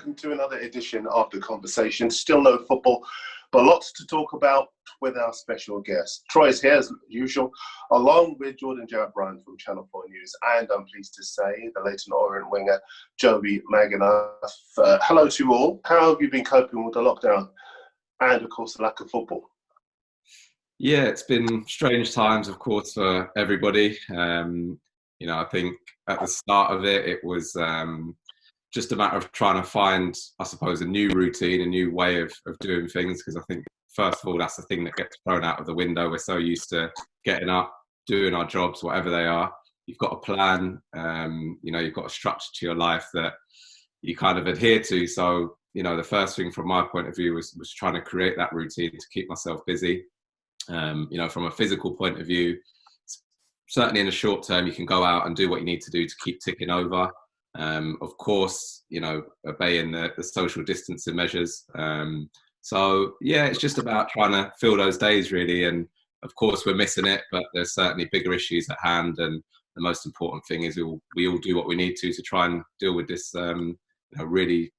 welcome to another edition of the conversation. Still no football, but lots to talk about with our special guest. Troy is here as usual, along with Jordan Jarrett Bryan from Channel 4 News, and I'm pleased to say the Leyton Orient winger, Jobi McAnuff. Hello to you all. How have you been coping with the lockdown and, of course, the lack of football? Yeah, it's been strange times, of course, for everybody. I think at the start of it, it was just a matter of trying to find, I suppose, a new routine, a new way of doing things. Because I think, first of all, that's the thing that gets thrown out of the window. We're so used to getting up, doing our jobs, whatever they are. You've got a plan, you've got a structure to your life that you kind of adhere to. So, the first thing from my point of view was trying to create that routine to keep myself busy. From a physical point of view, certainly in the short term, you can go out and do what you need to do to keep ticking over. Of course, obeying the social distancing measures. It's just about trying to fill those days, really. And of course, we're missing it, but there's certainly bigger issues at hand. And the most important thing is we all do what we need to try and deal with this really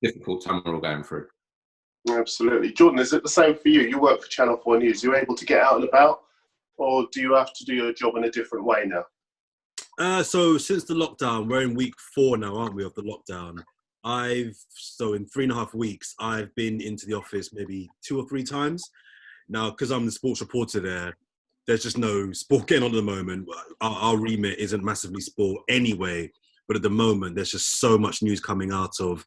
difficult time we're all going through. Absolutely. Jordan, is it the same for you? You work for Channel 4 News. You're able to get out and about, or do you have to do your job in a different way now? So since the lockdown, we're in week 4 now, aren't we, of the lockdown? In 3.5 weeks, I've been into the office maybe 2 or 3 times. Now, because I'm the sports reporter there's just no sport getting on at the moment. Our remit isn't massively sport anyway, but at the moment, there's just so much news coming out of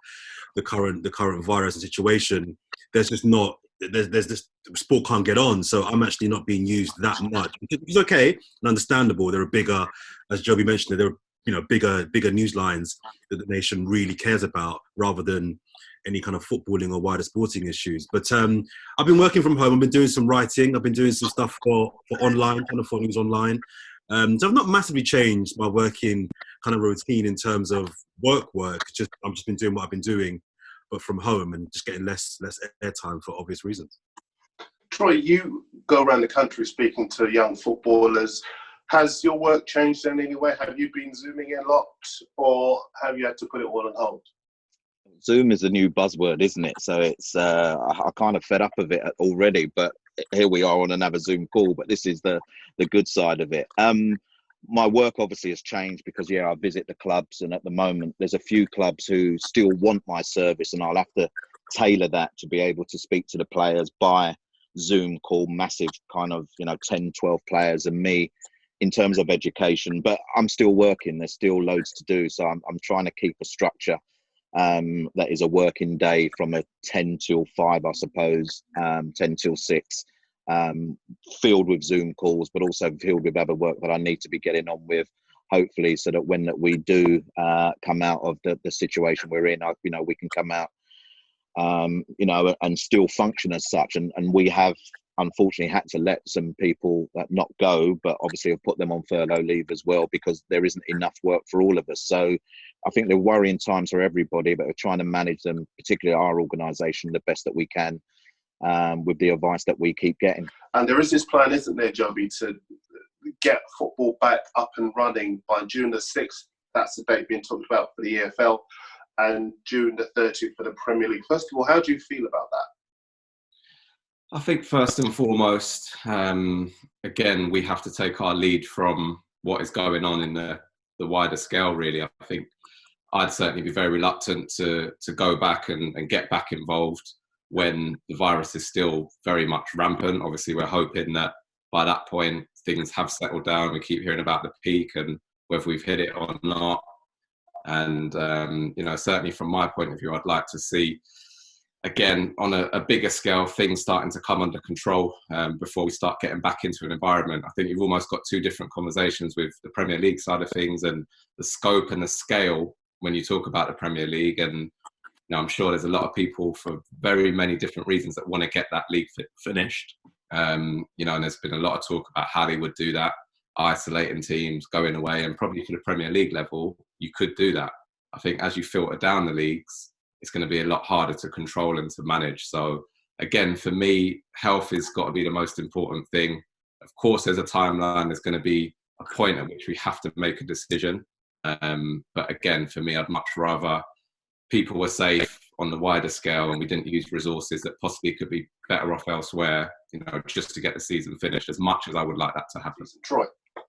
the current virus and situation. There's just not. There's this sport can't get on, so I'm actually not being used that much. It's okay and understandable. There are bigger, as Jobi mentioned, there are bigger news lines that the nation really cares about, rather than any kind of footballing or wider sporting issues. But I've been working from home. I've been doing some writing. I've been doing some stuff for online, kind of for news online. So I've not massively changed my working kind of routine in terms of work. I've just been doing what I've been doing, but from home, and just getting less airtime for obvious reasons. Troy, you go around the country speaking to young footballers. Has your work changed in any way? Have you been Zooming in a lot, or have you had to put it all on hold? Zoom is a new buzzword, isn't it? So it's I kind of fed up of it already, but here we are on another Zoom call. But this is the good side of it. My work obviously has changed because, I visit the clubs, and at the moment there's a few clubs who still want my service, and I'll have to tailor that to be able to speak to the players by Zoom call, massive kind of, 10, 12 players and me in terms of education. But I'm still working. There's still loads to do. So I'm trying to keep a structure that is a working day from a 10 till 5, I suppose, 10 till 6. Filled with Zoom calls, but also filled with other work that I need to be getting on with, hopefully, so that when we do come out of the situation we're in, we can come out, and still function as such. And we have unfortunately had to let some people not go, but obviously have put them on furlough leave as well, because there isn't enough work for all of us. So I think they're worrying times for everybody, but we're trying to manage them, particularly our organisation, the best that we can. With the advice that we keep getting. And there is this plan, isn't there, Jobi, to get football back up and running by June the 6th. That's the date being talked about for the EFL, and June the 30th for the Premier League. First of all, how do you feel about that? I think first and foremost, again, we have to take our lead from what is going on in the wider scale, really. I think I'd certainly be very reluctant to go back and get back involved when the virus is still very much rampant. Obviously, we're hoping that by that point, things have settled down. We keep hearing about the peak and whether we've hit it or not. And, certainly from my point of view, I'd like to see, again, on a bigger scale, things starting to come under control before we start getting back into an environment. I think you've almost got 2 different conversations with the Premier League side of things and the scope and the scale when you talk about the Premier League. And I'm sure there's a lot of people for very many different reasons that want to get that league finished. And there's been a lot of talk about how they would do that, isolating teams, going away, and probably for the Premier League level, you could do that. I think as you filter down the leagues, it's going to be a lot harder to control and to manage. So again, for me, health has got to be the most important thing. Of course, there's a timeline. There's going to be a point at which we have to make a decision. But again, for me, I'd much rather people were safe on the wider scale and we didn't use resources that possibly could be better off elsewhere, just to get the season finished, as much as I would like that to happen. Troy.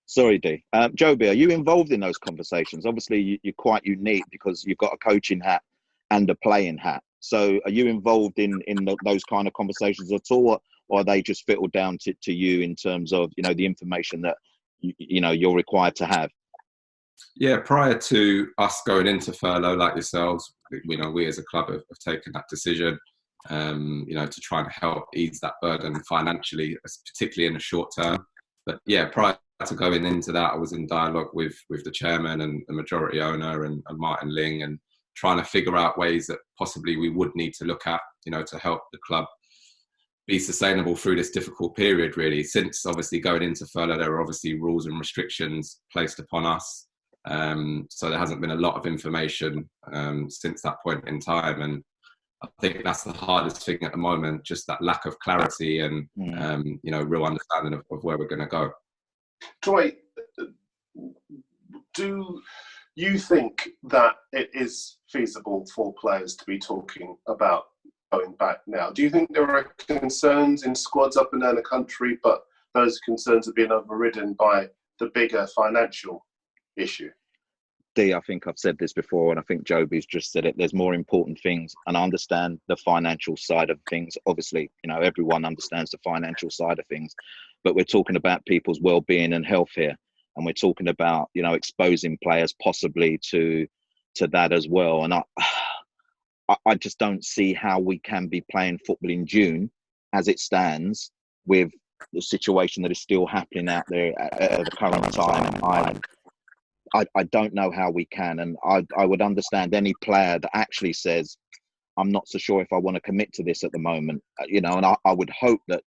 Sorry, D. Jobi, are you involved in those conversations? Obviously, you're quite unique because you've got a coaching hat and a playing hat. So are you involved in those kind of conversations at all, or are they just whittled down to you in terms of, the information that, you're required to have? Yeah, prior to us going into furlough, like yourselves, we as a club have taken that decision, to try and help ease that burden financially, particularly in the short term. But yeah, prior to going into that, I was in dialogue with the chairman and the majority owner and Martin Ling, and trying to figure out ways that possibly we would need to look at, to help the club be sustainable through this difficult period, really. Since obviously going into furlough, there are obviously rules and restrictions placed upon us. So there hasn't been a lot of information since that point in time. And I think that's the hardest thing at the moment, just that lack of clarity and, real understanding of where we're going to go. Troy, do you think that it is feasible for players to be talking about going back now? Do you think there are concerns in squads up and down the country, but those concerns have been overridden by the bigger financial issue? D, I think I've said this before, and I think Jobi's just said it. There's more important things, and I understand the financial side of things. Obviously, everyone understands the financial side of things, but we're talking about people's well-being and health here, and we're talking about, exposing players possibly to that as well. And I just don't see how we can be playing football in June as it stands with the situation that is still happening out there at the current time. I don't know how we can, and I would understand any player that actually says, I'm not so sure if I want to commit to this at the moment, and I would hope that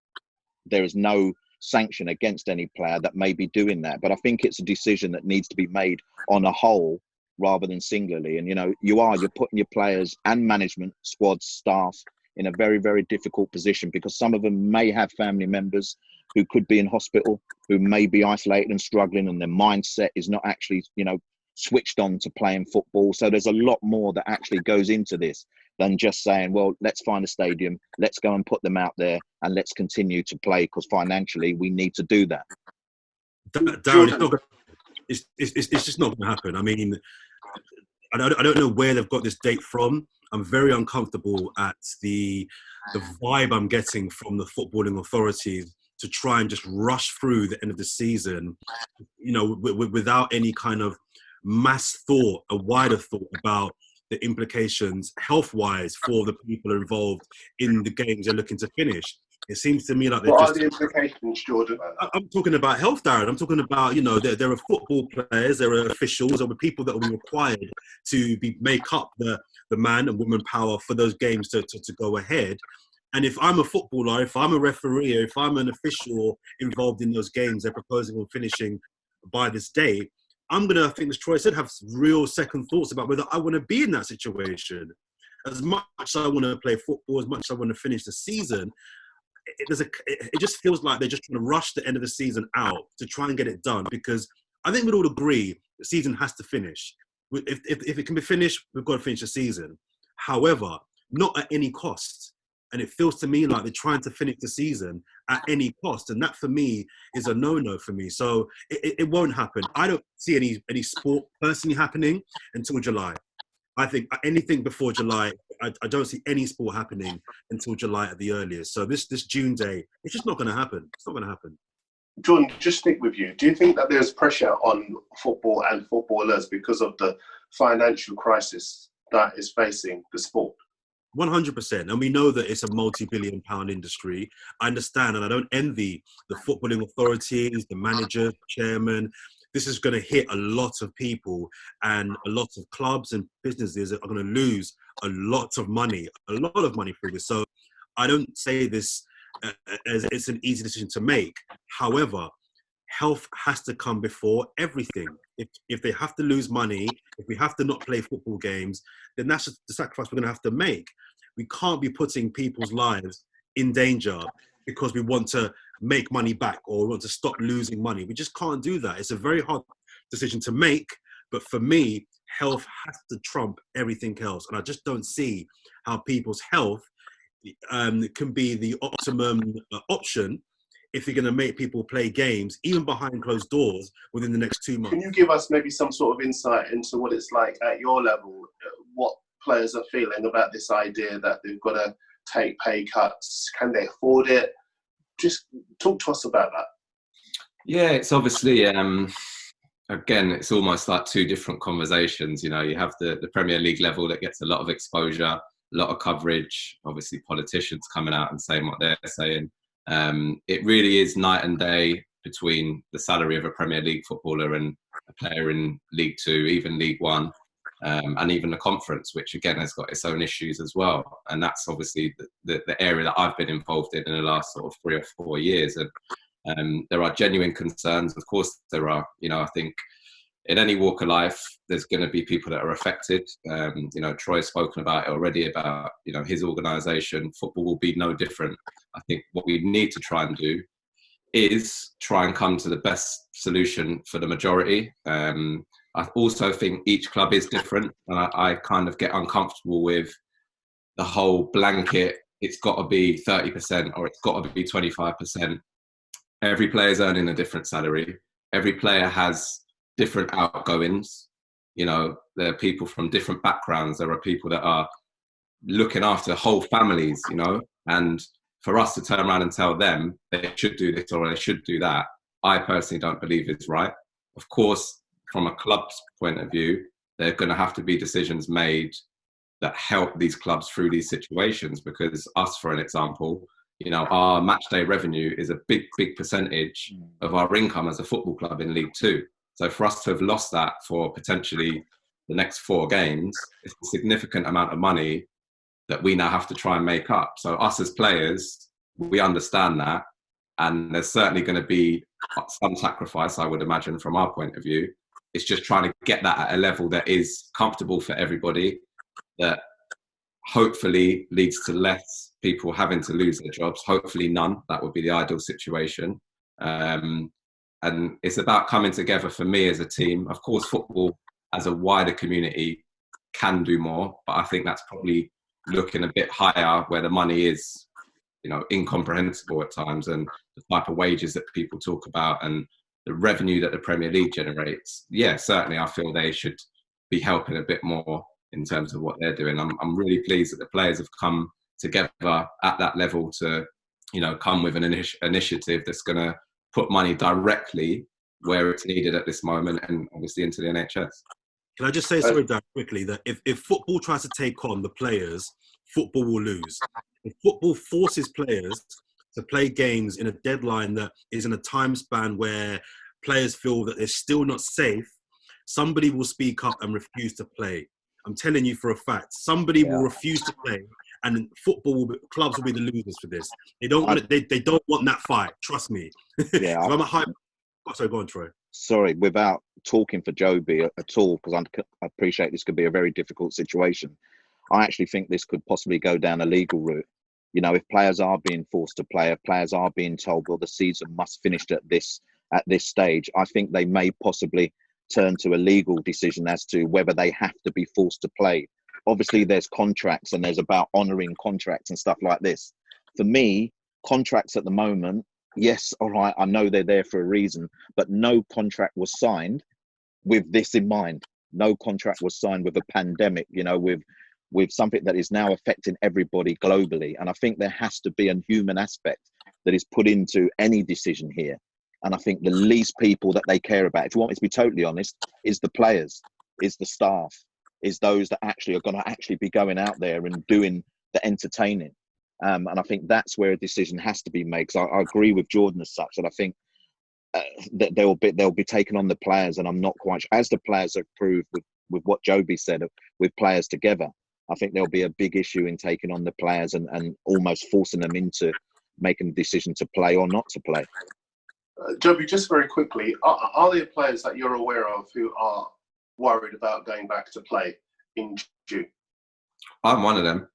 there is no sanction against any player that may be doing that. But I think it's a decision that needs to be made on a whole rather than singularly. And, you're putting your players and management, squads, staff in a very, very difficult position, because some of them may have family members who could be in hospital, who may be isolated and struggling, and their mindset is not actually, switched on to playing football. So there's a lot more that actually goes into this than just saying, well, let's find a stadium, let's go and put them out there, and let's continue to play, because financially we need to do that. Darren, it's just not going to happen. I mean, I don't know where they've got this date from. I'm very uncomfortable at the vibe I'm getting from the footballing authorities to try and just rush through the end of the season, without any kind of mass thought, a wider thought about the implications health-wise for the people involved in the games they're looking to finish. It seems to me like they're What are the implications, Jordan? I'm talking about health, Darren. I'm talking about, there are football players, there are officials, there are people that will be required to make up the man and woman power for those games to go ahead. And if I'm a footballer, if I'm a referee, if I'm an official involved in those games they're proposing on finishing by this day, I'm going to, I think as Troy said, have real second thoughts about whether I want to be in that situation. As much as I want to play football, as much as I want to finish the season, it just feels like they're just trying to rush the end of the season out to try and get it done, because I think we'd all agree the season has to finish. If it can be finished, we've got to finish the season. However, not at any cost. And it feels to me like they're trying to finish the season at any cost. And that, for me, is a no-no for me. So it won't happen. I don't see any sport personally happening until July. I think anything before July, I don't see any sport happening until July at the earliest. So this June day, it's just not going to happen. It's not going to happen. Jordan, just stick with you. Do you think that there's pressure on football and footballers because of the financial crisis that is facing the sport? 100%. And we know that it's a multi-billion pound industry. I understand, and I don't envy the footballing authorities, the manager, chairman. This is going to hit a lot of people, and a lot of clubs and businesses are going to lose a lot of money through this. So I don't say this as it's an easy decision to make. However, health has to come before everything. If they have to lose money, if we have to not play football games, then that's just the sacrifice we're going to have to make. We can't be putting people's lives in danger because we want to make money back or we want to stop losing money. We just can't do that. It's a very hard decision to make. But for me, health has to trump everything else. And I just don't see how people's health can be the optimum option if you're going to make people play games, even behind closed doors, within the next 2 months. Can you give us maybe some sort of insight into what it's like at your level, what players are feeling about this idea that they've got to take pay cuts? Can they afford it? Just talk to us about that. Yeah, it's obviously, again, it's almost like two different conversations. You know, you have the Premier League level that gets a lot of exposure, a lot of coverage, obviously politicians coming out and saying what they're saying. It really is night and day between the salary of a Premier League footballer and a player in League Two, even League One, and even the Conference, which again has got its own issues as well. And that's obviously the area that I've been involved in the last sort of 3 or 4 years. And there are genuine concerns. Of course, there are. You know, I think in any walk of life, there's going to be people that are affected. You know, Troy's spoken about it already, about, you know, his organisation. Football will be no different. I think what we need to try and do is try and come to the best solution for the majority. I also think each club is different, and I kind of get uncomfortable with the whole blanket, it's got to be 30% or it's got to be 25%. Every player's earning a different salary. Every player has different outgoings. You know, there are people from different backgrounds. There are people that are looking after whole families, you know, and for us to turn around and tell them they should do this or they should do that, I personally don't believe is right. Of course, from a club's point of view, there are going to have to be decisions made that help these clubs through these situations, because us, for an example, you know, our match day revenue is a big percentage of our income as a football club in League Two. So for us to have lost that for potentially the next 4 games, it's a significant amount of money that we now have to try and make up. So us as players, we understand that. And there's certainly going to be some sacrifice, I would imagine, from our point of view. It's just trying to get that at a level that is comfortable for everybody, that hopefully leads to less people having to lose their jobs. Hopefully none. That would be the ideal situation. And it's about coming together for me as a team. Of course, football as a wider community can do more, but I think that's probably looking a bit higher where the money is, you know, incomprehensible at times, and the type of wages that people talk about and the revenue that the Premier League generates. Yeah, certainly I feel they should be helping a bit more in terms of what they're doing. I'm really pleased that the players have come together at that level to, you know, come with an initiative that's going to put money directly where it's needed at this moment, and obviously into the NHS. Can I just say, sorry, Darren, quickly, that if football tries to take on the players, football will lose. If football forces players to play games in a deadline that is in a time span where players feel that they're still not safe, somebody will speak up and refuse to play. I'm telling you for a fact, somebody will refuse to play, and clubs will be the losers for this. They don't want it, they don't want that fight. Trust me. Yeah, I'm a high. Oh, sorry, go on, Troy. Sorry, without talking for Jobi at all, because I appreciate this could be a very difficult situation. I actually think this could possibly go down a legal route. You know, if players are being forced to play, if players are being told, well, the season must finish at this stage, I think they may possibly turn to a legal decision as to whether they have to be forced to play. Obviously, there's contracts, and there's about honouring contracts and stuff like this. For me, contracts at the moment, yes, all right, I know they're there for a reason, but no contract was signed with this in mind. No contract was signed with a pandemic, you know, with something that is now affecting everybody globally. And I think there has to be a human aspect that is put into any decision here. And I think the least people that they care about, if you want me to be totally honest, is the players, is the staff, is those that actually are going to actually be going out there and doing the entertaining. And I think that's where a decision has to be made. Because I agree with Jordan as such, that I think that they'll be taken on the players, and I'm not quite sure. As the players have proved with what Jobi said, with players together, I think there'll be a big issue in taking on the players and almost forcing them into making a decision to play or not to play. Jobi, just very quickly, are there players that you're aware of who are worried about going back to play in June? I'm one of them.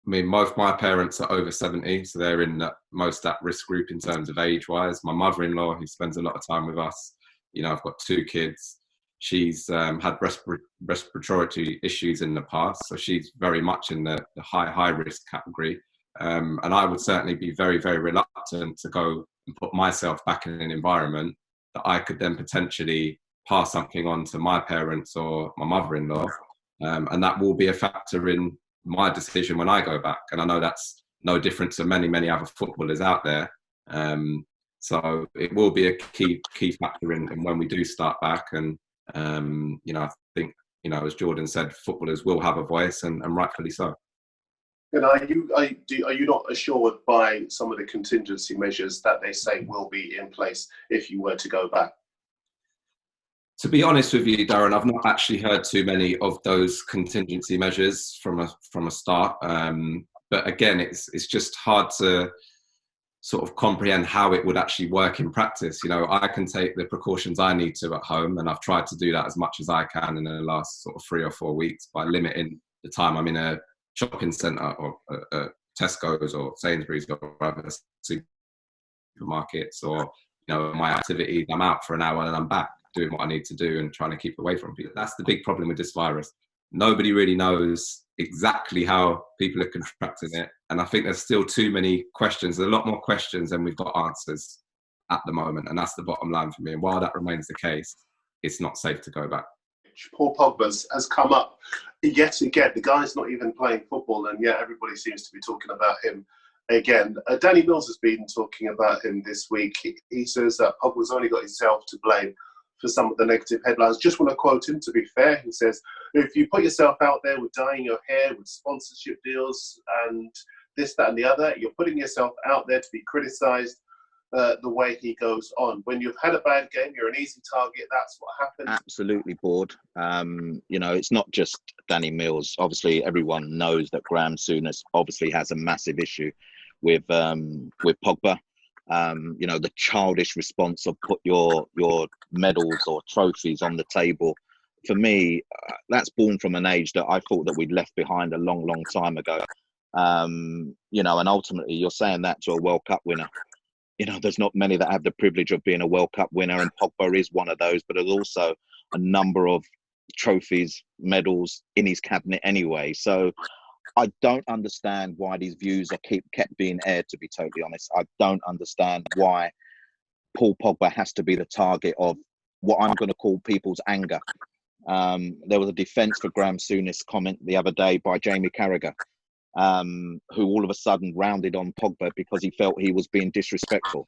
I mean, both my parents are over 70, so they're in the most at-risk group in terms of age-wise. My mother-in-law, who spends a lot of time with us, you know, I've got 2 kids. She's had respiratory issues in the past, so she's very much in the high risk category. And I would certainly be very, very reluctant to go and put myself back in an environment that I could then potentially pass something on to my parents or my mother-in-law. And that will be a factor in my decision when I go back. And I know that's no different to many, many other footballers out there. So it will be a key factor in when we do start back. And, I think, as Jordan said, footballers will have a voice, and rightfully so. And are you not assured by some of the contingency measures that they say will be in place if you were to go back? To be honest with you, Darren, I've not actually heard too many of those contingency measures from a start. But again, it's just hard to sort of comprehend how it would actually work in practice. I can take the precautions I need to at home, and I've tried to do that as much as I can in the last sort of 3 or 4 weeks by limiting the time I'm in a shopping centre or Tesco's or Sainsbury's or other supermarkets, or my activities. I'm out for an hour and I'm back doing what I need to do and trying to keep away from people. That's the big problem with this virus. Nobody really knows exactly how people are contracting it, and I think there's still too many questions. There's a lot more questions than we've got answers at the moment, and that's the bottom line for me. And while that remains the case, it's not safe to go back. Paul Pogba has come up yet again. The guy's not even playing football, and yet everybody seems to be talking about him again. Danny Mills has been talking about him this week. He says that Pogba's only got himself to blame for some of the negative headlines. Just want to quote him, to be fair. He says, if you put yourself out there with dyeing your hair, with sponsorship deals and this, that and the other, you're putting yourself out there to be criticised the way he goes on. When you've had a bad game, you're an easy target. That's what happens. Absolutely bored. It's not just Danny Mills. Obviously, everyone knows that Graham Souness obviously has a massive issue with Pogba. The childish response of put your medals or trophies on the table. For me, that's born from an age that I thought that we'd left behind a long, long time ago. And ultimately you're saying that to a World Cup winner. There's not many that have the privilege of being a World Cup winner, and Pogba is one of those, but there's also a number of trophies, medals in his cabinet anyway. So I don't understand why these views are kept being aired, to be totally honest. I don't understand why Paul Pogba has to be the target of what I'm going to call people's anger. There was a defence for Graham Souness comment the other day by Jamie Carragher, who all of a sudden rounded on Pogba because he felt he was being disrespectful.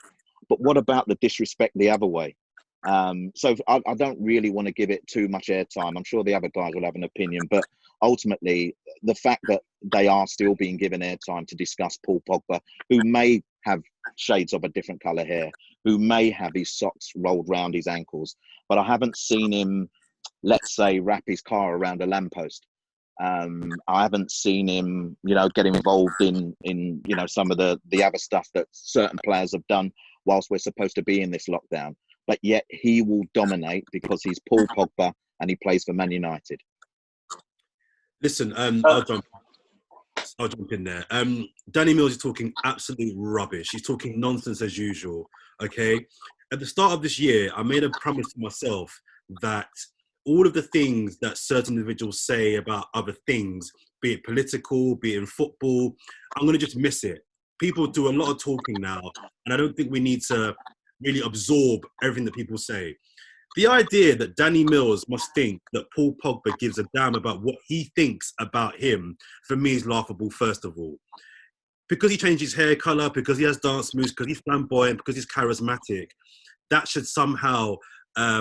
But what about the disrespect the other way? So I don't really want to give it too much airtime. I'm sure the other guys will have an opinion, but ultimately the fact that they are still being given airtime to discuss Paul Pogba, who may have shades of a different colour hair, who may have his socks rolled round his ankles, but I haven't seen him, let's say, wrap his car around a lamppost. I haven't seen him, get involved in some of the other stuff that certain players have done whilst we're supposed to be in this lockdown. But yet he will dominate because he's Paul Pogba and he plays for Man United. Listen, I'll jump in there. Danny Mills is talking absolute rubbish. He's talking nonsense as usual. Okay, at the start of this year, I made a promise to myself that all of the things that certain individuals say about other things, be it political, be it in football, I'm going to just miss it. People do a lot of talking now, and I don't think we need to really absorb everything that people say. The idea that Danny Mills must think that Paul Pogba gives a damn about what he thinks about him, for me, is laughable, first of all. Because he changed his hair colour, because he has dance moves, because he's flamboyant, because he's charismatic, that should somehow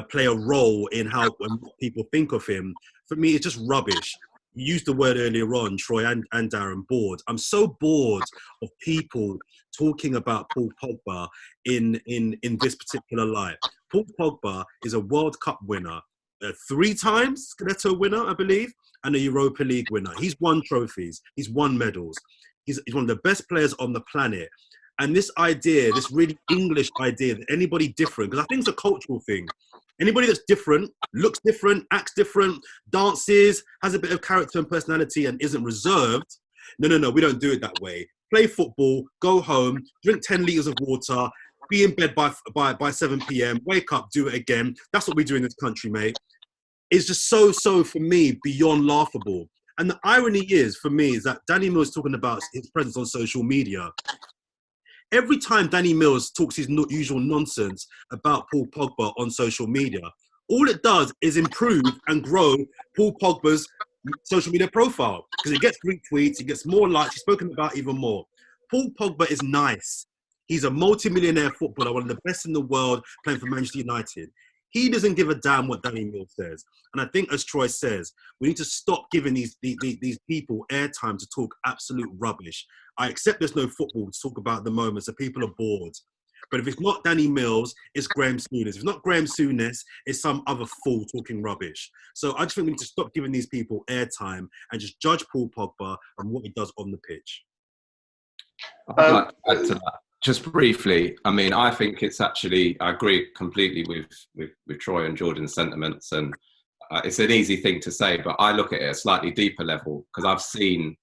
play a role in how and what people think of him. For me, it's just rubbish. You used the word earlier on, Troy and Darren, bored. I'm so bored of people talking about Paul Pogba in this particular light. Paul Pogba is a World Cup winner, 3 times Scudetto winner, I believe, and a Europa League winner. He's won trophies. He's won medals. He's one of the best players on the planet. And this idea, this really English idea that anybody different, because I think it's a cultural thing. Anybody that's different, looks different, acts different, dances, has a bit of character and personality and isn't reserved. No, we don't do it that way. Play football, go home, drink 10 litres of water, be in bed by 7 p.m, wake up, do it again. That's what we do in this country, mate. is just so for me beyond laughable. And the irony is, for me, is that Danny Mills talking about his presence on social media. Every time Danny Mills talks his usual nonsense about Paul Pogba on social media, all it does is improve and grow Paul Pogba's social media profile, because it gets retweets, it gets more likes, he's spoken about even more. Paul Pogba is nice. He's a multi-millionaire footballer, one of the best in the world, playing for Manchester United. He doesn't give a damn what Danny Mills says. And I think, as Troy says, we need to stop giving these people airtime to talk absolute rubbish. I accept there's no football to talk about at the moment, so people are bored. But if it's not Danny Mills, it's Graham Souness. If it's not Graham Souness, it's some other fool talking rubbish. So I just think we need to stop giving these people airtime and just judge Paul Pogba and what he does on the pitch. I'd like to add to that. Just briefly, I mean, I think it's actually, I agree completely with Troy and Jordan's sentiments, and it's an easy thing to say, but I look at it at a slightly deeper level, because I've seen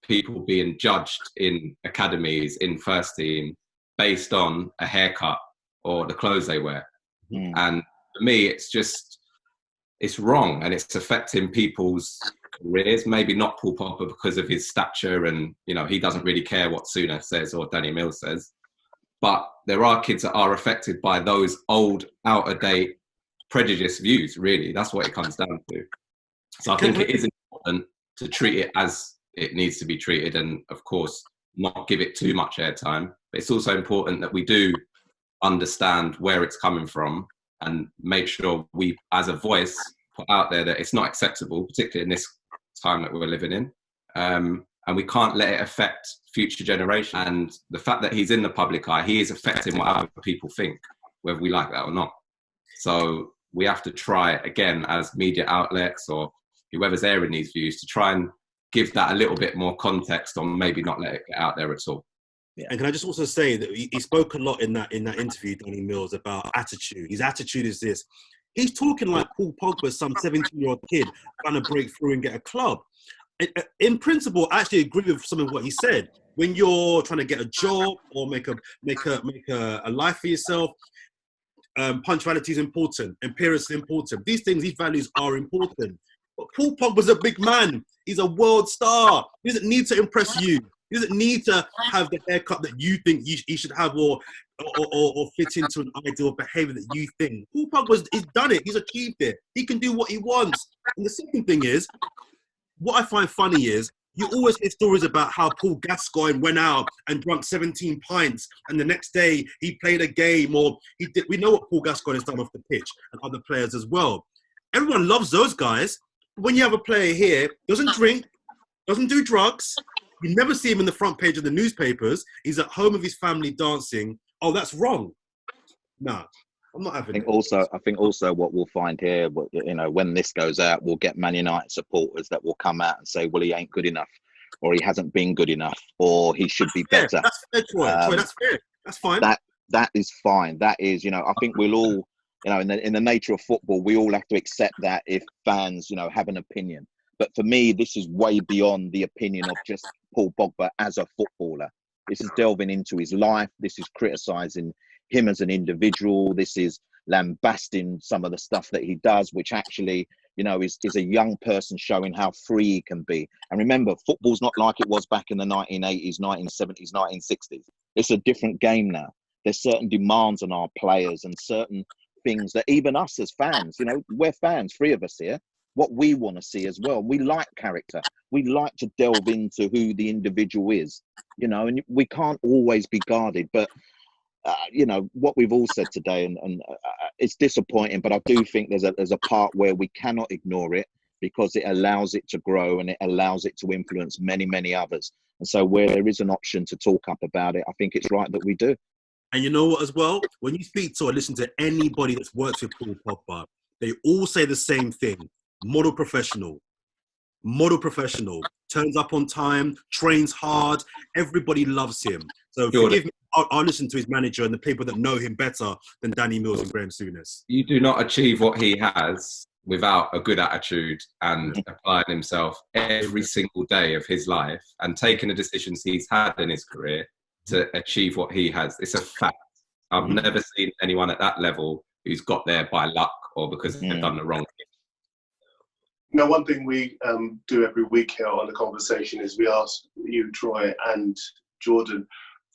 people being judged in academies, in first team, based on a haircut or the clothes they wear. Mm. And for me, it's wrong, and it's affecting people's careers. Maybe not Paul Pogba because of his stature, and he doesn't really care what Souness says or Danny Mills says. But there are kids that are affected by those old, out-of-date, prejudiced views, really. That's what it comes down to. So I think it is important to treat it as it needs to be treated, and, of course, not give it too much airtime. But it's also important that we do understand where it's coming from and make sure we, as a voice, put out there that it's not acceptable, particularly in this time that we're living in. And we can't let it affect future generations. And the fact that he's in the public eye, he is affecting what other people think, whether we like that or not. So we have to try, again, as media outlets or whoever's airing these views, to try and give that a little bit more context, or maybe not let it get out there at all. Yeah. And can I just also say that he spoke a lot in that interview, Danny Mills, about attitude. His attitude is this. He's talking like Paul Pogba, some 17-year-old kid trying to break through and get a club. In principle, I actually agree with some of what he said. When you're trying to get a job or make a life for yourself, punctuality is important, appearance is important. These values are important. But Paul Pogba's a big man. He's a world star. He doesn't need to impress you. He doesn't need to have the haircut that you think he should have, or fit into an ideal of behaviour that you think. Paul Pogba's done it. He's achieved it. He can do what he wants. And the second thing is, what I find funny is, you always hear stories about how Paul Gascoigne went out and drank 17 pints, and the next day he played a game, or he did. We know what Paul Gascoigne has done off the pitch, and other players as well. Everyone loves those guys. When you have a player here, doesn't drink, doesn't do drugs, you never see him in the front page of the newspapers, he's at home with his family dancing, oh, that's wrong. Nah, I'm not having it. I think also what we'll find here, when this goes out, we'll get Man United supporters that will come out and say, well, he ain't good enough, or he hasn't been good enough, or he should be better. That's fair, Troy. That's fair. That's fine. That is fine. That is, I think we'll all, in the nature of football, we all have to accept that if fans, have an opinion. But for me, this is way beyond the opinion of just Paul Pogba as a footballer. This is delving into his life. This is criticising him as an individual. This is lambasting some of the stuff that he does, which actually, is a young person showing how free he can be. And remember, football's not like it was back in the 1980s, 1970s, 1960s. It's a different game now. There's certain demands on our players and certain things that even us as fans, we're fans, 3 of us here, what we want to see as well. We like character. We like to delve into who the individual is, and we can't always be guarded. But, what we've all said today, and it's disappointing, but I do think there's a part where we cannot ignore it, because it allows it to grow and it allows it to influence many, many others. And so where there is an option to talk up about it, I think it's right that we do. And you know what as well? When you speak to or listen to anybody that's worked with Paul Pogba, they all say the same thing. Model professional, turns up on time, trains hard, everybody loves him. So forgive me, I'll listen to his manager and the people that know him better than Danny Mills and Graham Souness. You do not achieve what he has without a good attitude and applying himself every single day of his life and taking the decisions he's had in his career to achieve what he has. It's a fact. I've never seen anyone at that level who's got there by luck or because they've done the wrong thing. Now, one thing we do every week here on the conversation is we ask you, Troy and Jordan,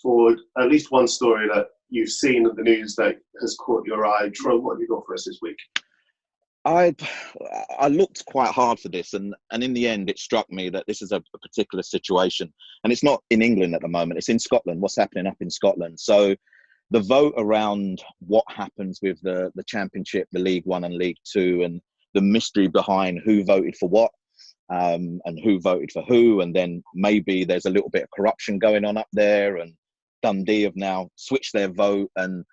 for at least one story that you've seen in the news that has caught your eye. Troy, what have you got for us this week? I looked quite hard for this, and in the end, it struck me that this is a particular situation, and it's not in England at the moment. It's in Scotland. What's happening up in Scotland? So, the vote around what happens with the Championship, the League One and League Two, and the mystery behind who voted for what, and who voted for who, and then maybe there's a little bit of corruption going on up there, and Dundee have now switched their vote, and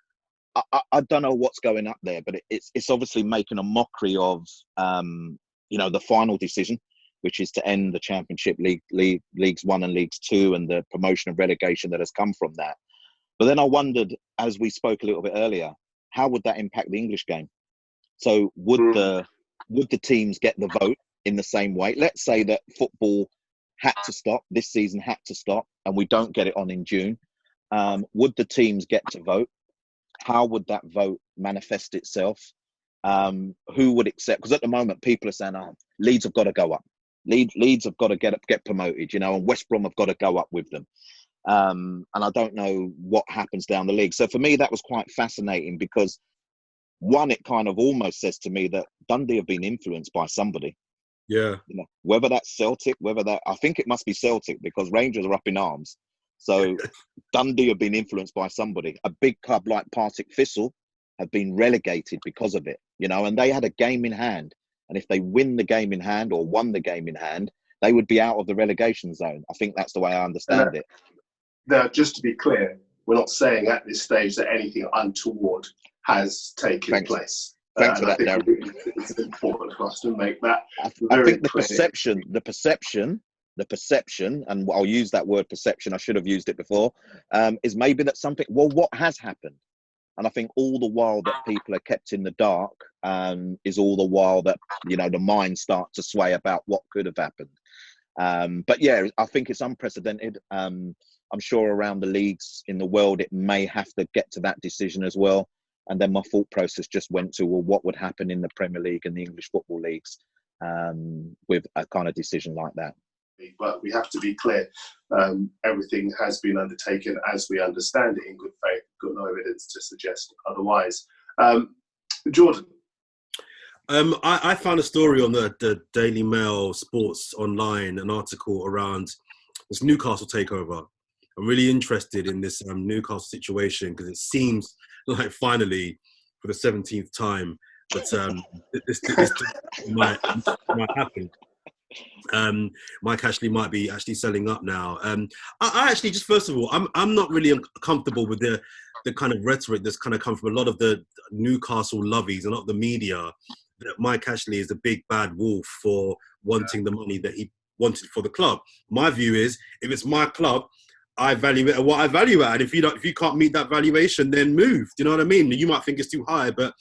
I don't know what's going up there, but it's obviously making a mockery of the final decision, which is to end the Championship, Leagues 1 and Leagues 2, and the promotion and relegation that has come from that. But then I wondered, as we spoke a little bit earlier, how would that impact the English game? So would the teams get the vote in the same way? Let's say that football had to stop, this season had to stop, and we don't get it on in June. Would the teams get to vote? How would that vote manifest itself? Who would accept? Because at the moment, people are saying, "Oh, Leeds have got to go up. Leeds have got to get promoted, and West Brom have got to go up with them." And I don't know what happens down the league. So for me, that was quite fascinating because, one, it kind of almost says to me that Dundee have been influenced by somebody. Yeah. Whether that's Celtic, I think it must be Celtic because Rangers are up in arms. So Dundee have been influenced by somebody. A big club like Partick Thistle have been relegated because of it, and they had a game in hand. And if they win the game in hand or won the game in hand, they would be out of the relegation zone. I think that's the way I understand it. Now, just to be clear, we're not saying at this stage that anything untoward has taken place. Thanks for that, Darren. It's important for us to make that I think the clear. perception, and I'll use that word perception, I should have used it before, is maybe that something, what has happened? And I think all the while that people are kept in the dark is all the while that, the minds start to sway about what could have happened. But yeah, I think it's unprecedented. I'm sure around the leagues in the world, it may have to get to that decision as well. And then my thought process just went to, well, what would happen in the Premier League and the English football leagues with a kind of decision like that? But we have to be clear, everything has been undertaken as we understand it in good faith. Got no evidence to suggest otherwise. Jordan? I found a story on the Daily Mail Sports Online, an article around this Newcastle takeover. I'm really interested in this Newcastle situation because it seems like finally, for the 17th time, that this might happen. Mike Ashley might be actually selling up now. I actually, just first of all, I'm not really comfortable with the kind of rhetoric that's kind of come from a lot of the Newcastle lovies and a lot of the media, that Mike Ashley is a big bad wolf for wanting the money that he wanted for the club. My view is, if it's my club, I value it at what I value it at. And if you can't meet that valuation, then move. Do you know what I mean? You might think it's too high, but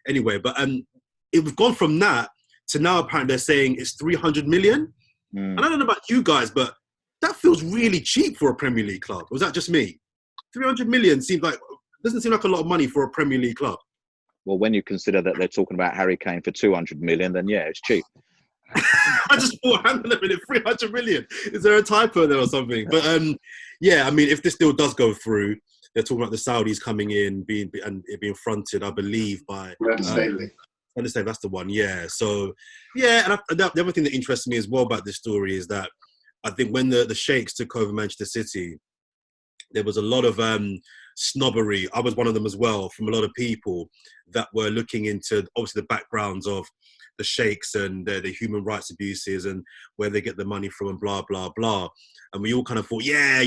anyway. But we've gone from that to now apparently they're saying it's 300 million. And I don't know about you guys, but that feels really cheap for a Premier League club. Was that just me? 300 million doesn't seem like a lot of money for a Premier League club. Well, when you consider that they're talking about Harry Kane for 200 million, then yeah, it's cheap. I just thought, hang on a minute, 300 million. Is there a typo there or something? But yeah, I mean, if this deal does go through, they're talking about the Saudis coming in and it being fronted, I believe, by Understand, that's the one, yeah. So, yeah, and the other thing that interests me as well about this story is that I think when the Sheikhs took over Manchester City, there was a lot of snobbery. I was one of them as well, from a lot of people that were looking into, obviously, the backgrounds of the Sheikhs and the human rights abuses and where they get the money from and blah, blah, blah. And we all kind of thought, yeah,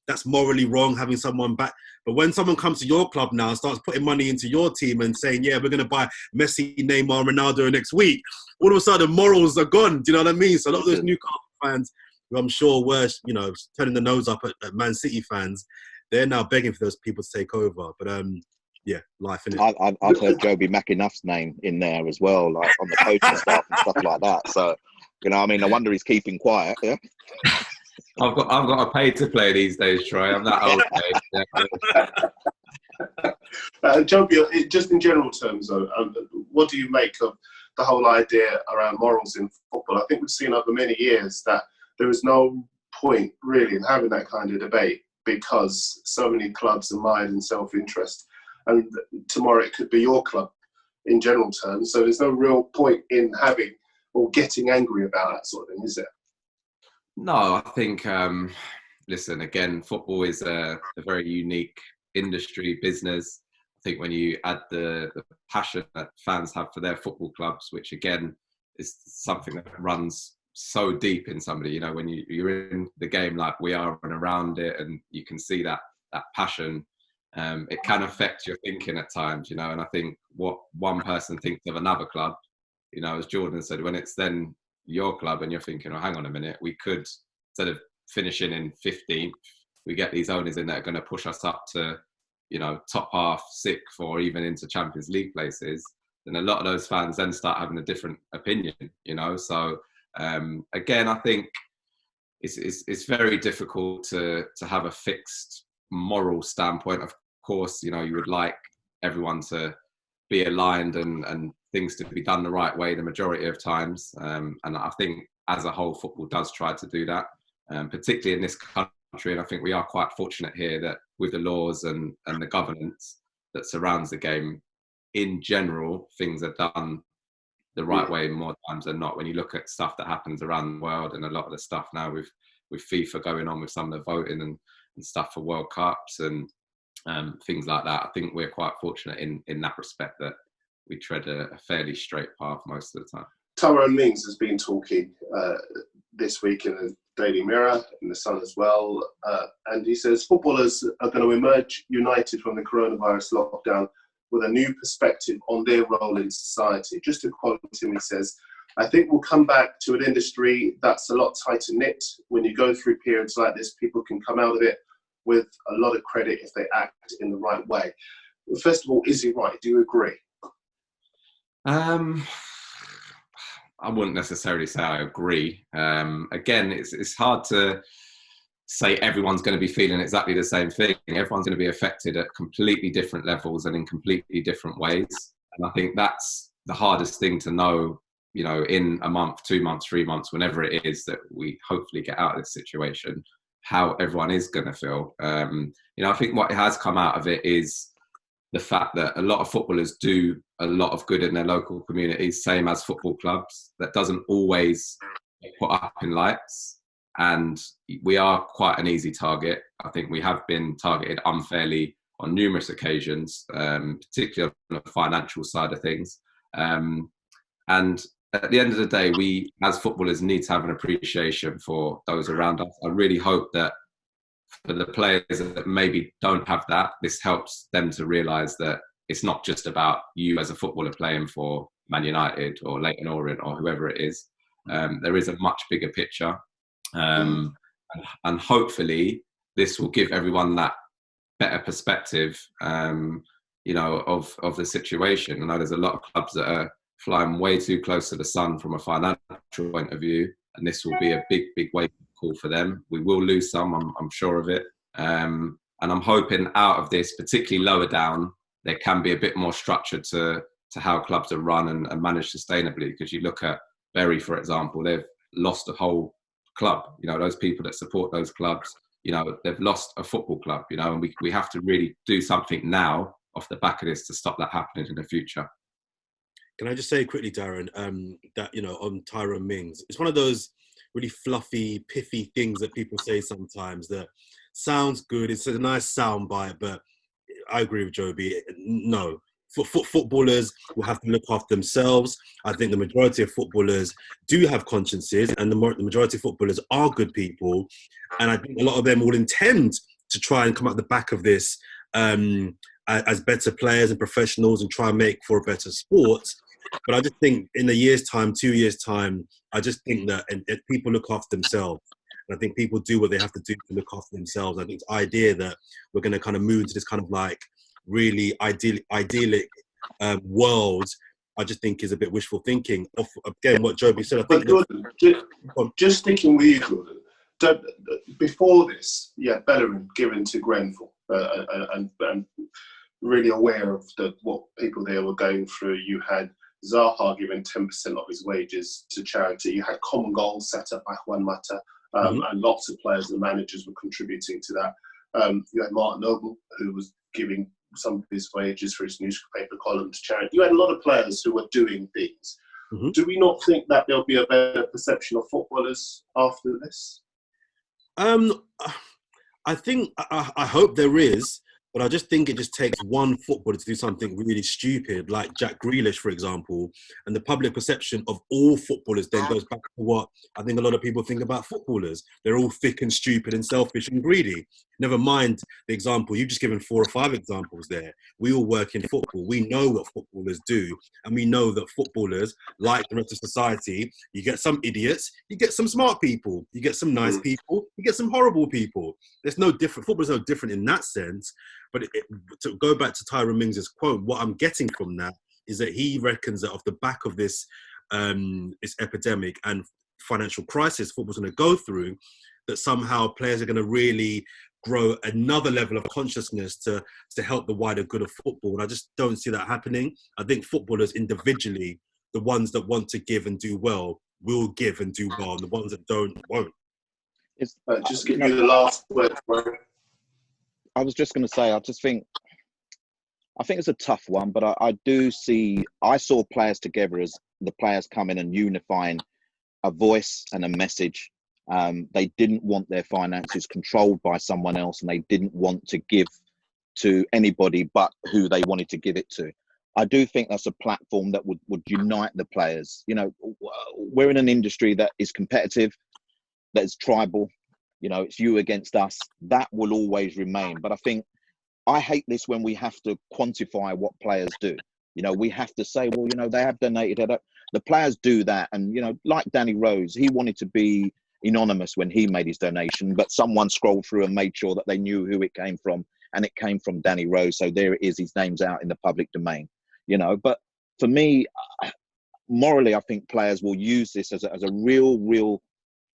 that's morally wrong having someone back. But when someone comes to your club now and starts putting money into your team and saying, yeah, we're going to buy Messi, Neymar, Ronaldo next week, all of a sudden morals are gone. Do you know what I mean? So a lot of those Newcastle fans, who I'm sure were, turning the nose up at Man City fans, they're now begging for those people to take over. But yeah, life in it. I've heard Jobi McAnuff's name in there as well, like on the coaching staff and stuff like that. So, no wonder he's keeping quiet. Yeah. I've got a pay to play these days, Troy. I'm that old, mate. Jobi, just in general terms, though, what do you make of the whole idea around morals in football. I think we've seen over many years that there is no point really in having that kind of debate, because so many clubs are mired in self-interest, and tomorrow it could be your club in general terms. So there's no real point in having or getting angry about that sort of thing, is there? No, I think, listen, again, football is a very unique industry, business. I think when you add the passion that fans have for their football clubs, which again is something that runs so deep in somebody, you know, when you're in the game like we are and around it, and you can see that passion, it can affect your thinking at times, you know. And I think what one person thinks of another club, you know, as Jordan said, when it's then your club and you're thinking, oh, hang on a minute, we could, instead of finishing in 15th, we get these owners in that are going to push us up to, you know, top half, 6th, or even into Champions League places, then a lot of those fans then start having a different opinion, you know. So again, I think it's very difficult to have a fixed moral standpoint. Of course, you know, you would like everyone to be aligned and things to be done the right way the majority of times. And I think as a whole, football does try to do that, particularly in this country. And I think we are quite fortunate here that with the laws and the governance that surrounds the game, in general, things are done the right way more times than not. When you look at stuff that happens around the world, and a lot of the stuff now with FIFA going on with some of the voting and stuff for World Cups and things like that, I think we're quite fortunate in that respect, that we tread a fairly straight path most of the time. Tyrone Mings has been talking this week in the Daily Mirror, in the Sun as well, and he says footballers are going to emerge united from the coronavirus lockdown with a new perspective on their role in society. Just to quote him, he says, I think we'll come back to an industry that's a lot tighter knit. When you go through periods like this, people can come out of it with a lot of credit if they act in the right way. First of all, is he right? Do you agree? I wouldn't necessarily say I agree. Again, it's hard to say everyone's going to be feeling exactly the same thing. Everyone's going to be affected at completely different levels and in completely different ways. And I think that's the hardest thing to know, you know, in a month, 2 months, 3 months, whenever it is that we hopefully get out of this situation, how everyone is going to feel. You know, I think what has come out of it is the fact that a lot of footballers do a lot of good in their local communities, same as football clubs. That doesn't always get put up in lights. And we are quite an easy target. I think we have been targeted unfairly on numerous occasions, particularly on the financial side of things. And at the end of the day, we as footballers need to have an appreciation for those around us. I really hope that for the players that maybe don't have that, this helps them to realise that it's not just about you as a footballer playing for Man United or Leyton Orient or whoever it is. There is a much bigger picture. And hopefully this will give everyone that better perspective, you know, of the situation. I know there's a lot of clubs that are flying way too close to the sun from a financial point of view, and this will be a big wake-up call for them. We will lose some, I'm sure of it. And I'm hoping out of this, particularly lower down, there can be a bit more structure to how clubs are run and managed sustainably. Because you look at Bury, for example, they've lost a whole club. You know, those people that support those clubs, you know, they've lost a football club, you know, and we have to really do something now off the back of this to stop that happening in the future. Can I just say quickly, Darren, that, you know, on Tyrone Mings, it's one of those really fluffy, pithy things that people say sometimes that sounds good. It's a nice sound bite, but I agree with Jobi. No. Footballers will have to look after themselves. I think the majority of footballers do have consciences, and the majority of footballers are good people. And I think a lot of them will intend to try and come out the back of this as better players and professionals and try and make for a better sport. But I just think in a year's time, 2 years' time, I just think that and people look after themselves. And I think people do what they have to do to look after themselves. I think the idea that we're going to kind of move into this kind of like really idyllic world, I just think is a bit wishful thinking. Again, what Jobi said, I think. But Jordan, just sticking with you, Jordan, before this, Bellerin given to Grenfell and really aware of what people there were going through. You had Zaha giving 10% of his wages to charity. You had common goals set up by Juan Mata, and lots of players and managers were contributing to that. You had Martin Noble, who was giving some of his wages for his newspaper column to charity. You had a lot of players who were doing things. Do we not think that there'll be a better perception of footballers after this? I think, I hope there is, but I just think it just takes one footballer to do something really stupid, like Jack Grealish, for example, and the public perception of all footballers then goes back to what I think a lot of people think about footballers. They're all thick and stupid and selfish and greedy. Never mind the example. You've just given 4 or 5 examples there. We all work in football. We know what footballers do. And we know that footballers, like the rest of society, you get some idiots, you get some smart people, you get some nice people, you get some horrible people. There's no different. Football's no different in that sense. But to go back to Tyrone Mings' quote, what I'm getting from that is that he reckons that off the back of this epidemic and financial crisis football's going to go through, that somehow players are going to really grow another level of consciousness to help the wider good of football. And I just don't see that happening. I think footballers individually, the ones that want to give and do well, will give and do well, and the ones that don't, won't. Just give you the last word, Bryan. I was just going to say, I think it's a tough one, but I saw players together as the players coming and unifying a voice and a message. They didn't want their finances controlled by someone else, and they didn't want to give to anybody but who they wanted to give it to. I do think that's a platform that would unite the players. You know, we're in an industry that is competitive, that is tribal. You know, it's you against us. That will always remain. But I hate this when we have to quantify what players do. You know, we have to say, well, you know, they have donated. The players do that. And, you know, like Danny Rose, he wanted to be anonymous when he made his donation, but someone scrolled through and made sure that they knew who it came from. And it came from Danny Rose. So there it is. His name's out in the public domain, you know. But for me, morally, I think players will use this as a real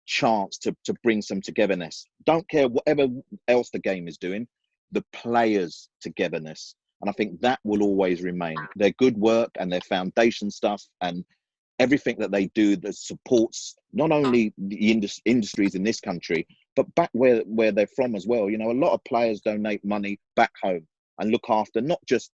chance to bring some togetherness. Don't care whatever else the game is doing, the players' togetherness. And I think that will always remain. Their good work and their foundation stuff and everything that they do that supports not only the industries in this country, but back where they're from as well. You know, a lot of players donate money back home and look after not just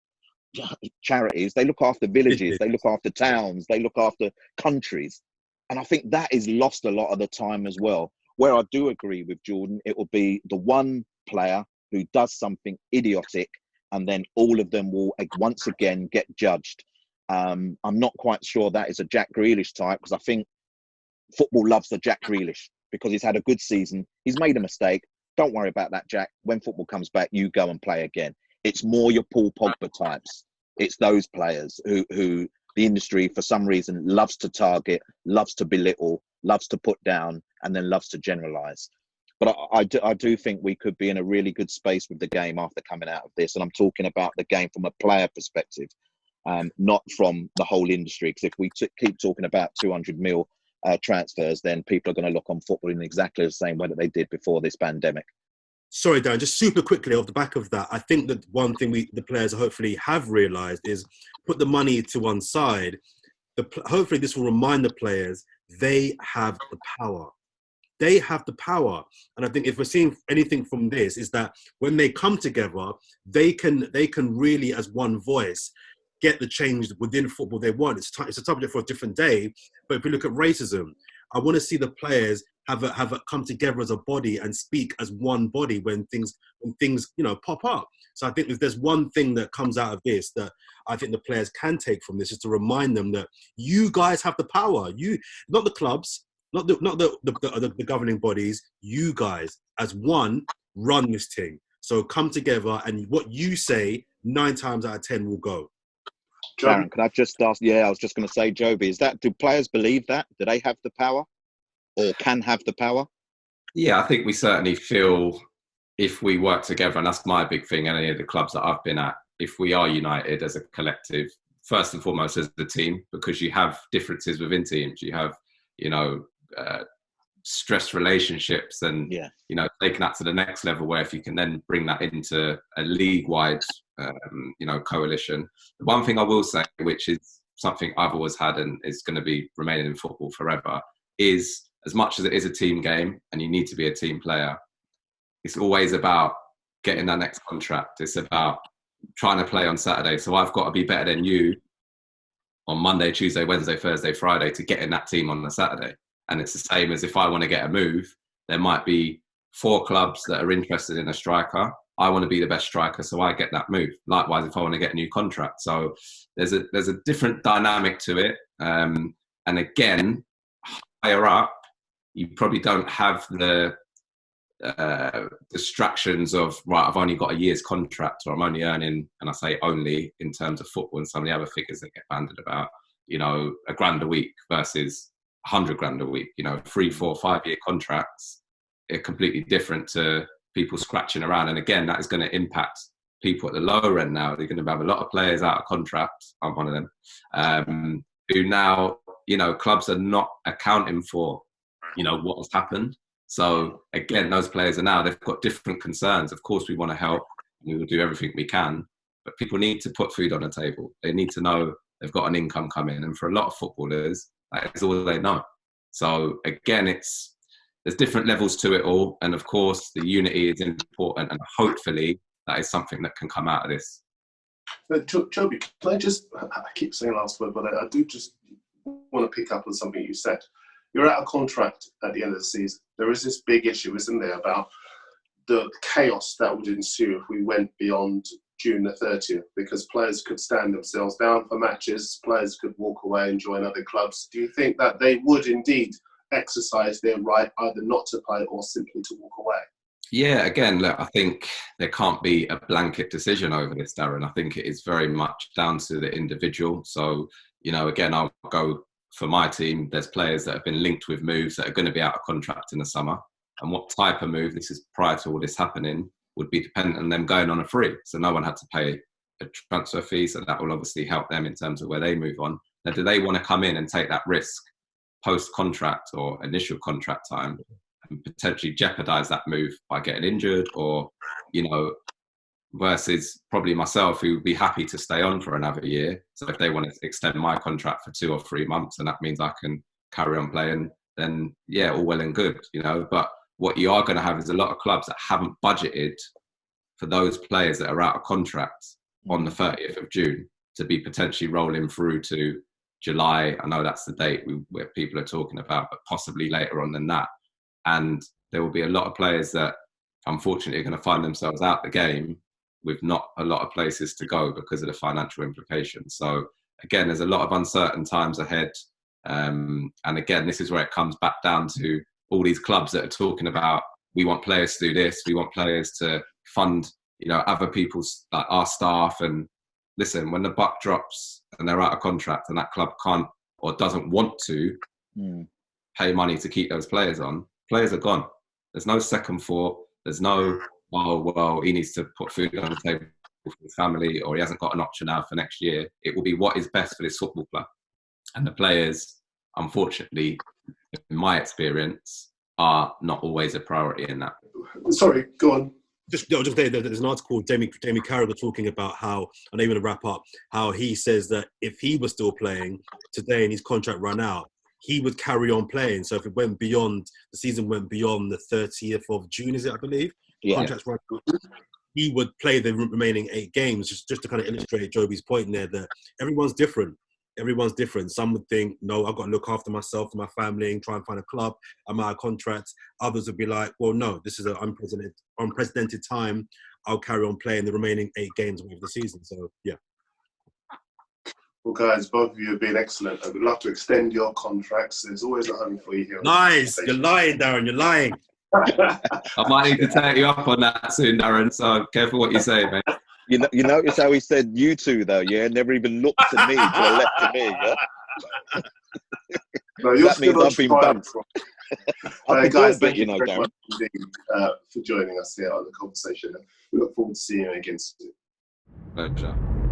charities, they look after villages, they look after towns, they look after countries. And I think that is lost a lot of the time as well. Where I do agree with Jordan, it will be the one player who does something idiotic, and then all of them will once again get judged. I'm not quite sure that is a Jack Grealish type, because I think football loves the Jack Grealish because he's had a good season. He's made a mistake. Don't worry about that, Jack. When football comes back, you go and play again. It's more your Paul Pogba types. It's those players who the industry, for some reason, loves to target, loves to belittle, loves to put down, and then loves to generalise. But I do think we could be in a really good space with the game after coming out of this. And I'm talking about the game from a player perspective, not from the whole industry. Because if we keep talking about 200 mil transfers, then people are going to look on football in exactly the same way that they did before this pandemic. Sorry, Darren, just super quickly off the back of that, I think that one thing the players hopefully have realised is put the money to one side. Hopefully this will remind the players they have the power. They have the power. And I think if we're seeing anything from this is that when they come together, they can really, as one voice, get the change within football they want. It's a subject for a different day. But if we look at racism, I want to see the players have come together as a body and speak as one body when things pop up. So I think if there's one thing that comes out of this that I think the players can take from this is to remind them that you guys have the power. You, not the clubs, not the governing bodies. You guys, as one, run this thing. So come together, and what you say 9 times out of 10 will go. Darren, can I just ask? Yeah, I was just going to say, Jobi, do players believe that? Do they have the power? Or can have the power? Yeah, I think we certainly feel if we work together, and that's my big thing, any of the clubs that I've been at, if we are united as a collective, first and foremost as the team, because you have differences within teams. You have, stressed relationships and, taking that to the next level where if you can then bring that into a league-wide, coalition. The one thing I will say, which is something I've always had and is going to be remaining in football forever, is as much as it is a team game and you need to be a team player, it's always about getting that next contract. It's about trying to play on Saturday. So I've got to be better than you on Monday, Tuesday, Wednesday, Thursday, Friday to get in that team on the Saturday. And it's the same as if I want to get a move, there might be 4 clubs that are interested in a striker. I want to be the best striker, so I get that move. Likewise, if I want to get a new contract. So there's a different dynamic to it. And again, higher up, you probably don't have the distractions of, right, I've only got a year's contract, or I'm only earning, and I say only in terms of football and some of the other figures that get banded about, you know, £1,000 a week versus 100 grand a week. You know, 3, 4, 5 year contracts are completely different to people scratching around. And again, that is going to impact people at the lower end now. They're going to have a lot of players out of contract. I'm one of them, who now, you know, clubs are not accounting for, you know, what has happened. So again, those players are now, they've got different concerns. Of course, we want to help. We will do everything we can, but people need to put food on the table. They need to know they've got an income coming. And for a lot of footballers, that is all they know. So again, there's different levels to it all. And of course, the unity is important. And hopefully that is something that can come out of this. Jobi, can I keep saying last word, but I do just want to pick up on something you said. You're out of contract at the end of the season. There is this big issue, isn't there, about the chaos that would ensue if we went beyond June the 30th, because players could stand themselves down for matches, players could walk away and join other clubs. Do you think that they would indeed exercise their right either not to play or simply to walk away? Yeah, again, look, I think there can't be a blanket decision over this, Darren. I think it is very much down to the individual. So, you know, again, I'll go for my team. There's players that have been linked with moves that are going to be out of contract in the summer. And what type of move, this is prior to all this happening, would be dependent on them going on a free. So no one had to pay a transfer fee. So that will obviously help them in terms of where they move on. Now, do they want to come in and take that risk post-contract or initial contract time and potentially jeopardize that move by getting injured, or, you know, versus probably myself, who would be happy to stay on for another year. So if they want to extend my contract for 2 or 3 months and that means I can carry on playing, then yeah, all well and good, you know. But what you are going to have is a lot of clubs that haven't budgeted for those players that are out of contract on the 30th of June to be potentially rolling through to July. I know that's the date where people are talking about, but possibly later on than that. And there will be a lot of players that unfortunately are going to find themselves out the game with not a lot of places to go because of the financial implications. So again, there's a lot of uncertain times ahead. And again, this is where it comes back down to all these clubs that are talking about, we want players to do this, we want players to fund, you know, other people's, like our staff. And listen, when the buck drops and they're out of contract and that club can't or doesn't want to pay money to keep those players on, players are gone. There's no second thought. There's no, oh, well, he needs to put food on the table for his family, or he hasn't got an option now for next year. It will be what is best for this football club. And the players, unfortunately, in my experience, are not always a priority in that. Sorry, go on. Just there's an article, Jamie Carragher, talking about how, I know you want to wrap up, how he says that if he was still playing today and his contract ran out, he would carry on playing. So if it went beyond, the season went beyond the 30th of June, is it, I believe? Yeah. Contracts ran out, he would play the remaining 8 games, just to kind of illustrate Jobi's point there, that everyone's different. Everyone's different. Some would think, no, I've got to look after myself and my family and try and find a club. I'm out of contract. Others would be like, well, no, this is an unprecedented time. I'll carry on playing the remaining 8 games of the season. So, yeah. Well, guys, both of you have been excellent. I would love to extend your contracts. There's always a home for you here. Nice. You're lying, Darren. You're lying. I might need to take you up on that soon, Darren. So careful what you say, mate. You notice how he said you two, though, yeah? Never even looked to me, to the left to me, yeah? No, that means I've been bumped. Guys, bit, thank you very Darren. much indeed for joining us here on the conversation. We look forward to seeing you again soon. Pleasure.